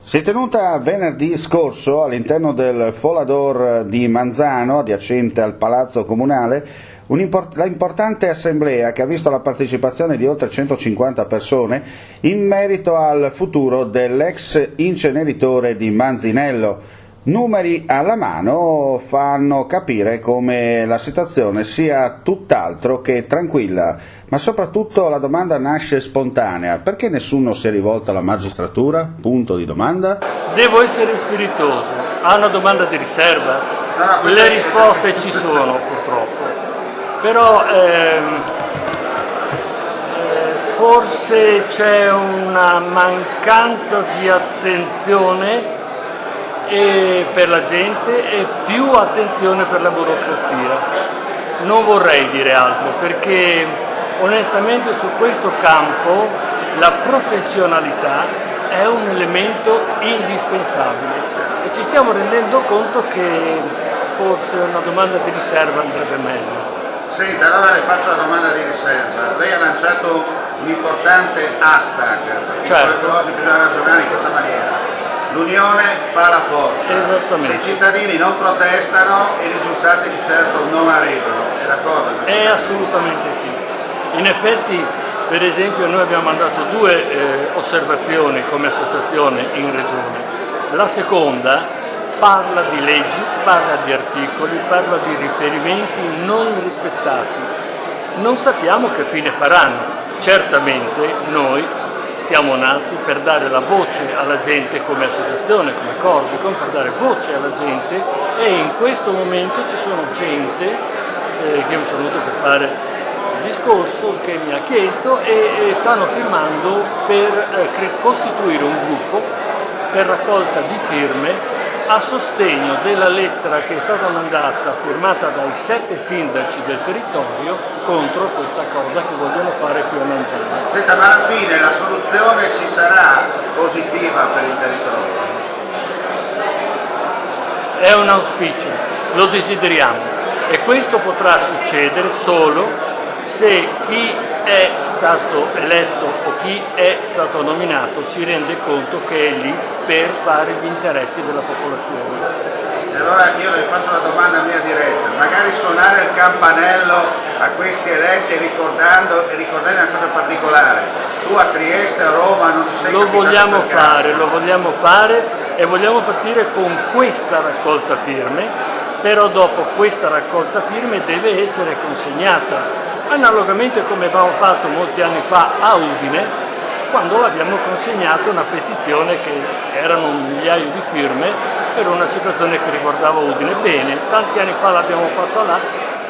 Si è tenuta venerdì scorso all'interno del Folador di Manzano, adiacente al Palazzo Comunale, la importante assemblea che ha visto la partecipazione di oltre 150 persone in merito al futuro dell'ex inceneritore di Manzinello. Numeri alla mano fanno capire come la situazione sia tutt'altro che tranquilla, ma soprattutto la domanda nasce spontanea: perché nessuno si è rivolto alla magistratura? Punto di domanda. Devo essere spiritoso. Ha una domanda di riserva? Le risposte ci sono purtroppo, però forse c'è una mancanza di attenzione per la gente e più attenzione per la burocrazia. Non vorrei dire altro, perché onestamente su questo campo la professionalità è un elemento indispensabile e ci stiamo rendendo conto che forse una domanda di riserva andrebbe meglio. Senta, allora le faccio la domanda di riserva. Lei ha lanciato un importante hashtag, perché certo, oggi bisogna ragionare in questa maniera. L'unione fa la forza. Esattamente. Se i cittadini non protestano, i risultati di certo non arrivano. È d'accordo? Assolutamente sì. In effetti, per esempio, noi abbiamo mandato due osservazioni come associazione in regione. La seconda parla di leggi, parla di articoli, parla di riferimenti non rispettati. Non sappiamo che fine faranno. Certamente noi siamo nati per dare la voce alla gente come associazione, come Corbicon, per dare voce alla gente, e in questo momento ci sono gente che mi sono venuto per fare il discorso, che mi ha chiesto e stanno firmando per costituire un gruppo per raccolta di firme a sostegno della lettera che è stata mandata, firmata dai 7 sindaci del territorio, contro questa cosa che vogliono fare qui a Manzano. Senta, ma alla fine la soluzione ci sarà positiva per il territorio? È un auspicio, lo desideriamo, e questo potrà succedere solo se chi è stato eletto o chi è stato nominato si rende conto che è lì per fare gli interessi della popolazione. E allora io le faccio una domanda mia diretta: magari suonare il campanello a questi eletti ricordando una cosa particolare. Tu a Trieste, a Roma non ci sei lo vogliamo fare e vogliamo partire con questa raccolta firme, però dopo questa raccolta firme deve essere consegnata analogamente come abbiamo fatto molti anni fa a Udine, quando abbiamo consegnato una petizione che erano un migliaio di firme per una situazione che riguardava Udine. Bene, tanti anni fa l'abbiamo fatto là,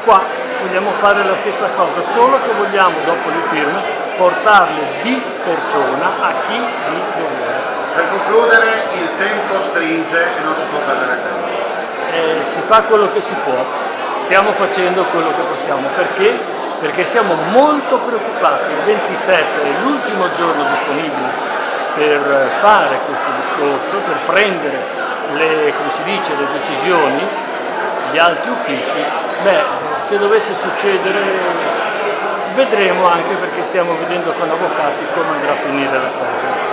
qua vogliamo fare la stessa cosa, solo che vogliamo dopo le firme portarle di persona a chi di dovere. Per concludere, il tempo stringe e non si può perdere tempo. Si fa quello che si può, stiamo facendo quello che possiamo, perché siamo molto preoccupati. Il 27 è l'ultimo giorno disponibile per fare questo discorso, per prendere le decisioni, gli alti uffici. Se dovesse succedere vedremo, anche perché stiamo vedendo con avvocati come andrà a finire la cosa.